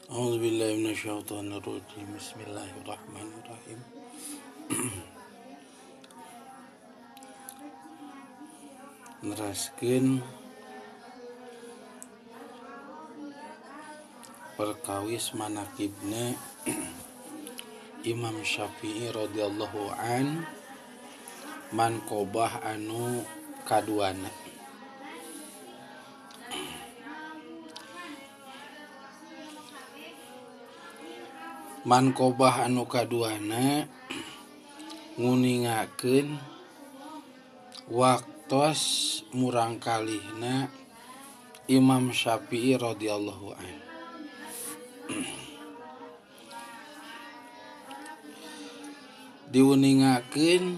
A'udzubillahi minasyaitonirrajim. Bismillahirrahmanirrahim. Neraskeun perkawis manakibna Imam Syafi'i radhiyallahu an manqobah anu kaduana. Manqobah anu kaduana nguningakeun waktos murangkalihna Imam Syafi'i radhiyallahu an. Diuningakeun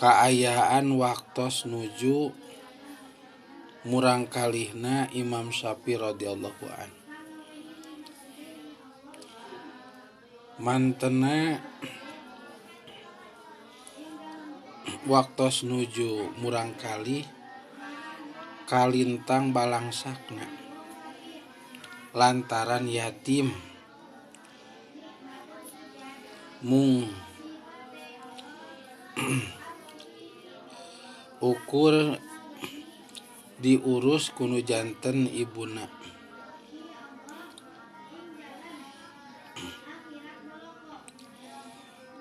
kaayaan waktos nuju murangkalihna Imam Syafi'i radhiyallahu an. Mantena waktos nuju murangkalih kalintang balangsakna lantaran yatim mung ukur diurus kunu janten ibuna.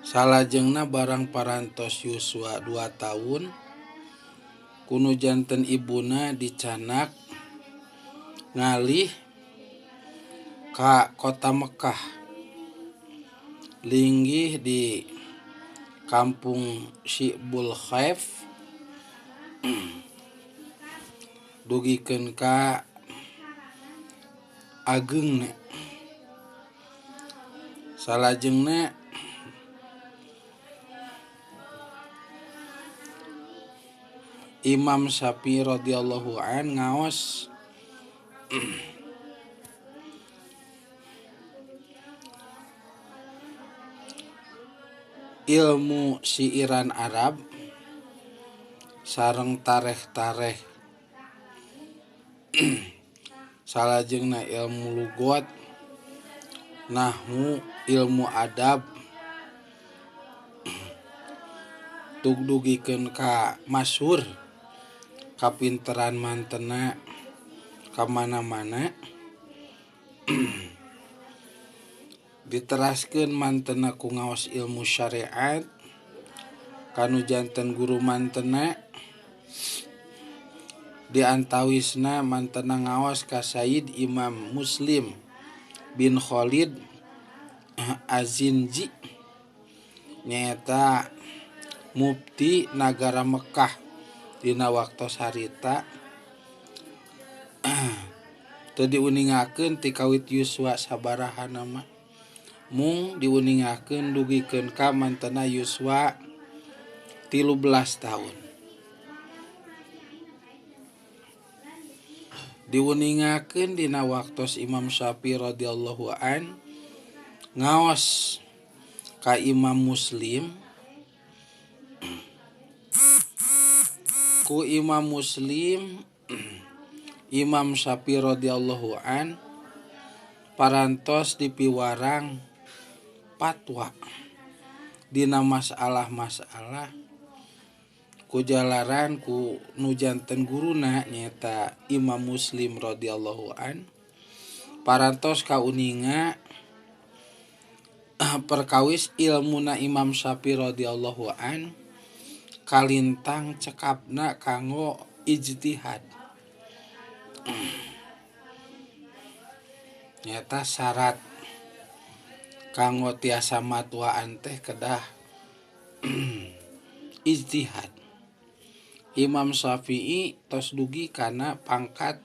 Salajengna barang parantos yuswa 2 tahun kunu janten ibuna dicanak ngalih ka kota Mekah, linggih di kampung Syibul Khaif dugikeun ka ageungna. Salajengna Imam Syafi'i radhiyallahu an ngaos ilmu siiran Arab sareng tareh-tareh. Salajengna ilmu lugot, nahwu, ilmu adab, tugdugikeun ka masyhur kapinteran mantena ka mana-mana. Diteraskeun mantena ku ngaos ilmu syariat kanu janten guru mantena diantawisna mantena ngaos ka Sayyid Imam Muslim bin Khalid Az-Zinji nyaeta mufti nagara Mekah dina waktos harita. Teu diuningakeun ti kawit yuswa sabaraha nama, mung diuningakeun dugikeun ka mantena yuswa 13 tahun. Diuningakeun dina waktos Imam Syafi'i radhiyallahu an ngaos ka Imam Muslim. Ku Imam Muslim Imam Syafi'i radhiyallahu an parantos dipiwarang fatwa dina masalah-masalah ku jalaran ku nu janten guruna nyaeta Imam Muslim radhiyallahu an parantos kauninga perkawis ilmuna Imam Syafi'i radhiyallahu an kalintang cekapna kanggo ijtihad. Nyata syarat kanggo tiasa matwaan teh kedah ijtihad. Imam Syafi'i tos dugi kana pangkat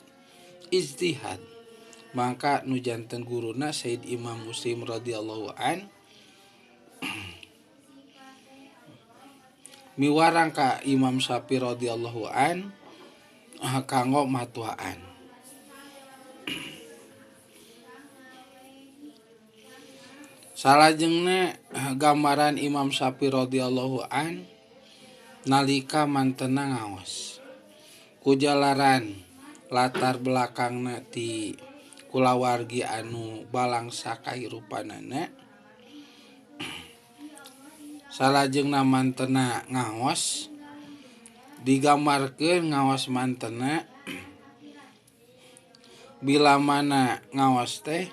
ijtihad. Maka nu janten guruna Sayyid Imam Muslim radhiyallahu an miwarang ka Imam Syafi'i radhiyallahu an kanggo matwaan. Salajengna gambaran Imam Syafi'i radhiyallahu an nalika mantena ngaos. Kujalaran latar belakangna ti kulawargi anu balangsa kahirupanana, salajengna mantena ngaos, digambarkeun ngaos mantena bila mana ngaos teh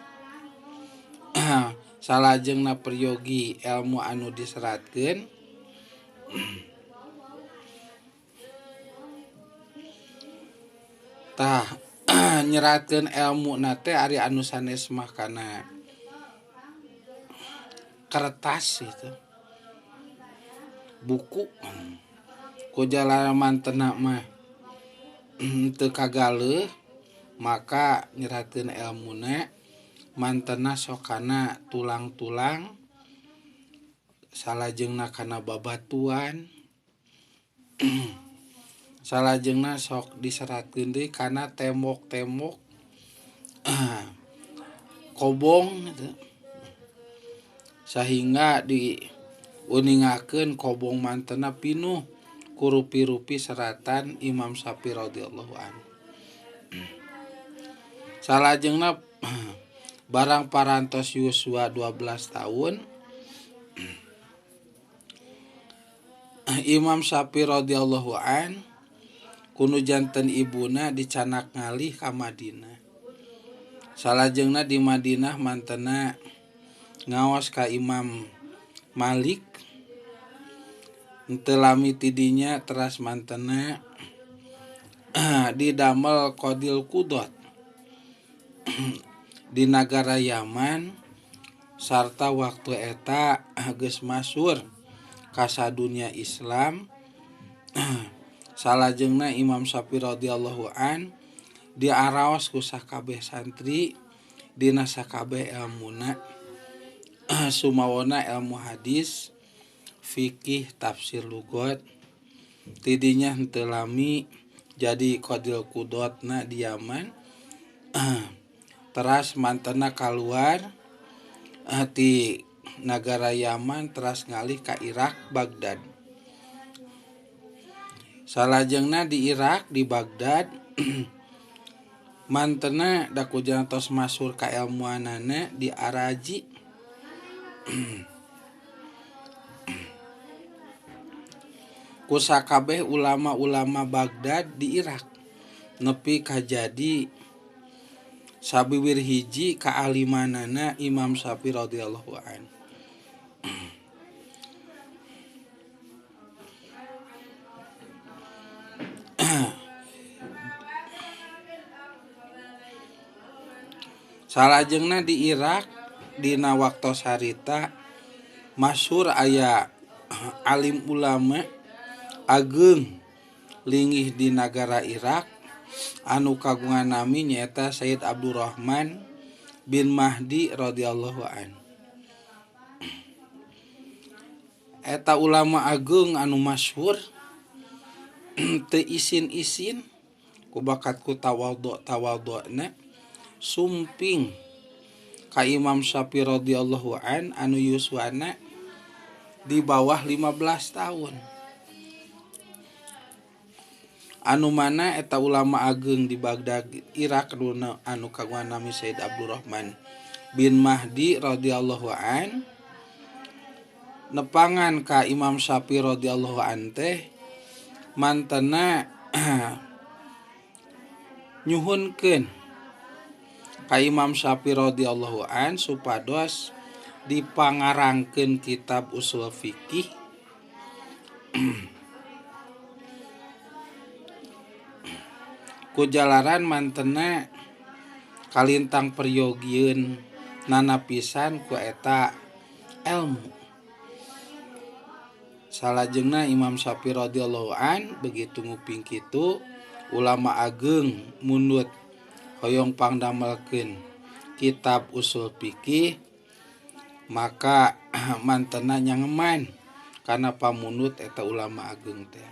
salajengna peryogi ilmu anu diseratkeun tah nyeratkeun ilmu nate ari anu sanes mah kana kertas gitu, buku. Kujalaran mantena mah teu kagaleuh maka nyeratkeun ilmuna mantena sok kana tulang-tulang, salajengna kana babatuan, salajengna sok diseratkeun deui kana tembok-tembok, kobong gitu. Sehingga diuningakeun kobong mantena pinuh ku rupi-rupi seratan Imam Syafi'i radhiyallahu anhu. Salajengna barang parantos yuswa 12 tahun, Imam Syafi'i radhiyallahu an kunu janten ibuna dicanak ngalih ka Madinah. Salajengna di Madinah mantena ngaos ka Imam Malik, teu lami tidinya teras mantena didamel Qadil Qudot di nagara Yaman, sarta waktu eta geus masyhur ka sadunya Islam. Salajengna Imam Syafi'i radhiyallahu an diaraos ku sakabeh santri dina sakabeh ilmuna, sumawona ilmu hadis, fikih, tafsir, lugat. Tidinya henteu lami jadi Qadil Qudotna di Yaman. Teras mantena kaluar ti nagara Yaman teras ngalih ka Irak, Baghdad. Salajengna di Irak, di Baghdad mantena da kujantos masyhur ka ilmuanana di Araji. Kusakabeh ulama-ulama Baghdad di Irak nepi ka jadi sabiwir hiji kaalimanana Imam Syafi'i radhiyallahu an. Salajengna di Irak dina waktos harita masyhur aya alim ulama ageung linggih di nagara Irak anu kagungan nami nyaeta Sayyid Abdurrahman bin Mahdi radhiyallahu an. Eta ulama ageung anu masyhur teu isin-isin ku bakat ku tawadhu-tawadhu'na sumping ka Imam Syafi'i radhiyallahu an anu yuswana di bawah 15 tahun. Anu mana eta ulama ageung di Baghdad Irak anu kagungan nami Sayyid Abdurrahman bin Mahdi radhiyallahu an nepangan ka Imam Syafi'i radhiyallahu an teh mantena nyuhunkeun ka Imam Syafi'i radhiyallahu an supados dipangarangkeun kitab usul fikih kujalaran mantena kalintang peryogiun nana pisan ku eta ilmu. Salajengna Imam Syafi'i radhiyallahu an begitu nguping kitu ulama ageung mundut hoyong pangdamelkeun kitab usul fikih maka mantena nyangeman kana pamunut eta ulama ageung teh.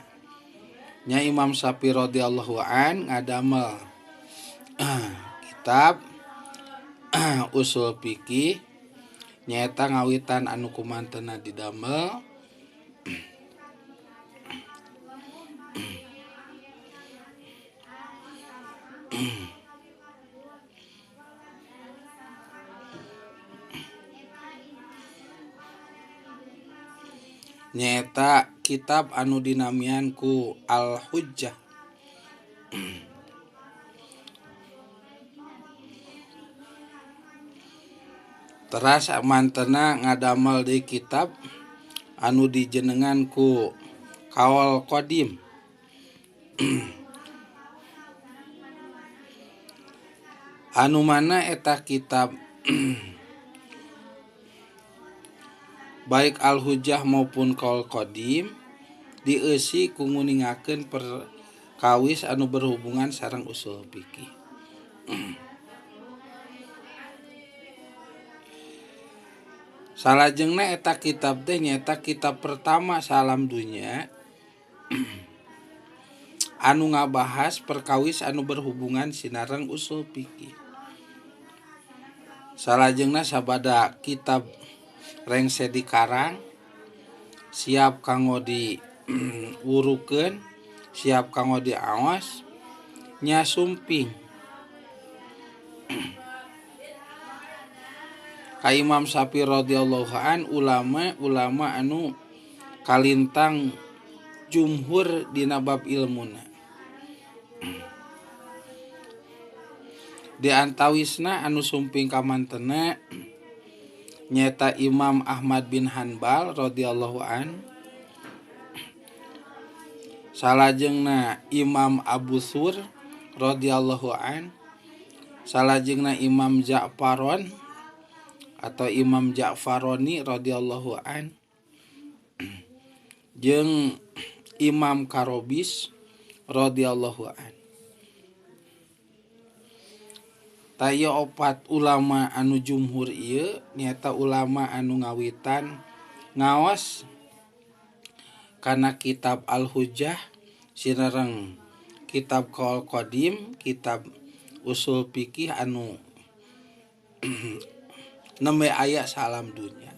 Nya Imam Syafi'i radhiyallahu an ngadamel kitab usul fikih nyaeta ngawitan anu kumantena didamel Nyata kitab anu dinamian ku Al-Hujjah. Teras mantena ngadamel di kitab anu dijenengan ku Kaul Qadim. Anu mana eta kitab baik Al-Hujjah maupun Kaul Qadim dieusi ku nguningakeun perkawis anu berhubungan sareng usul fikih. Salajengna eta kitab teh nyaeta kitab pertama salam dunya anu ngabahas perkawis anu berhubungan sinareng usul fikih. Salajengna sabada kitab rengse dikarang siap kanggo diwurukeun, siap kanggo diaos nya sumping ka Imam Syafi'i radhiyallahu an ulama anu kalintang jumhur dina bab ilmuna. Di antawisna anu sumping ka mantena nyaeta Imam Ahmad bin Hanbal radhiyallahu an, salajengna Imam Abu Thur radhiyallahu an, salajengna Imam Ja'faron atau Imam Ja'faroni radhiyallahu an, jeung Imam Karobis radhiyallahu an. Taya opat ulama anu jumhur ieu nyaeta ulama anu ngawitan ngaos kana kitab Al-Hujjah sinareng kitab Kaul Qadim, kitab usul fikih anu nembe aya salam dunya.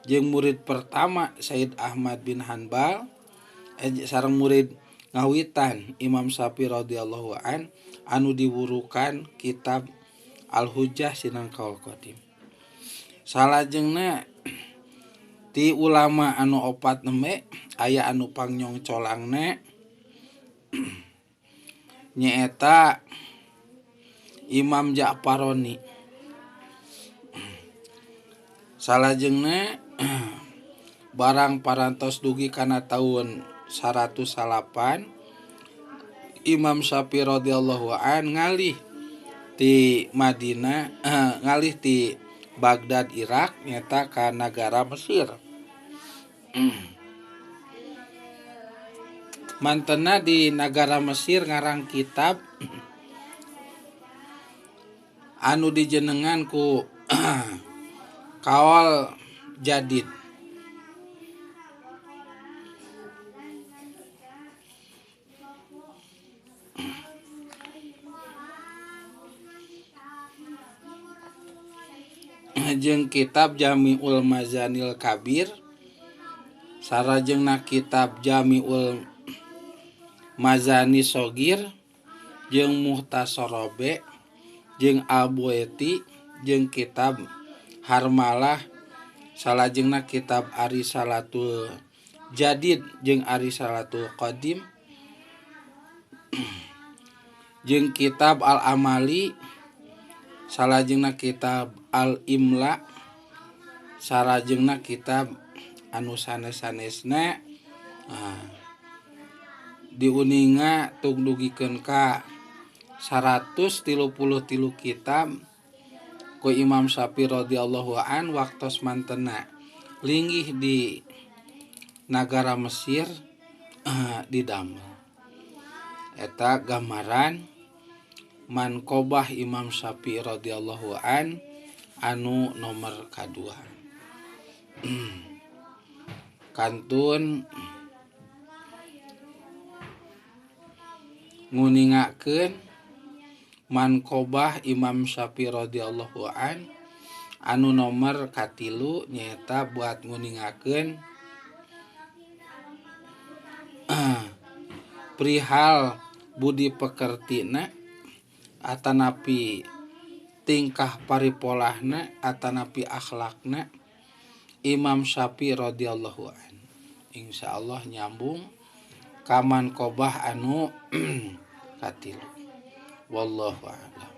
Jeung murid pertama Said Ahmad bin Hanbal sareng murid ngawitan Imam Syafi'i radhiyallahu an anu diwurukan kitab Al-Hujjah sinareng Kaul Qadim. Salajengna ti ulama anu opat nembe aya anu pangnyongcolangna nyaeta Imam Ja'faroni. Salajengna barang parantos dugi kana taun 108 Imam Syafi'i radhiyallahu an ngalih ti Madinah ngalih ti Baghdad Irak nyata ka nagara Mesir. Mantena di nagara Mesir ngarang kitab anu dijenengan ku Kaul Jadid. Jeung kitab Jami'ul Mazanil Kabir, sarajengna kitab Jami'ul Mazani Shogir, jeung Muhtasorobe, jeung Al-Buaiti, jeung kitab Harmalah, salajengna kitab Arisalatul Jadid jeung Arisalatul Qadim, jeung kitab Al-Amali, salajengna kitab Al-Imla, salajengna kitab anu sanes-sanesna diuninga tug dugikeun ka 133 kitab ku Imam Syafi'i radhiyallahu an waktos mantena linggih di nagara Mesir di damel. Eta gambaran manqobah Imam Syafi'i radhiyallahu an anu nomor kadua. Kantun nguningakeun manqobah Imam Syafi'i radhiyallahu an anu nomor katilu nyaeta buat nguningakeun perihal budi pekertina atanapi tingkah paripolahna atanapi akhlakna Imam Syafi'i radhiyallahu an. Insyaallah nyambung kaman qobah anu katilu. Wallahu a'lam.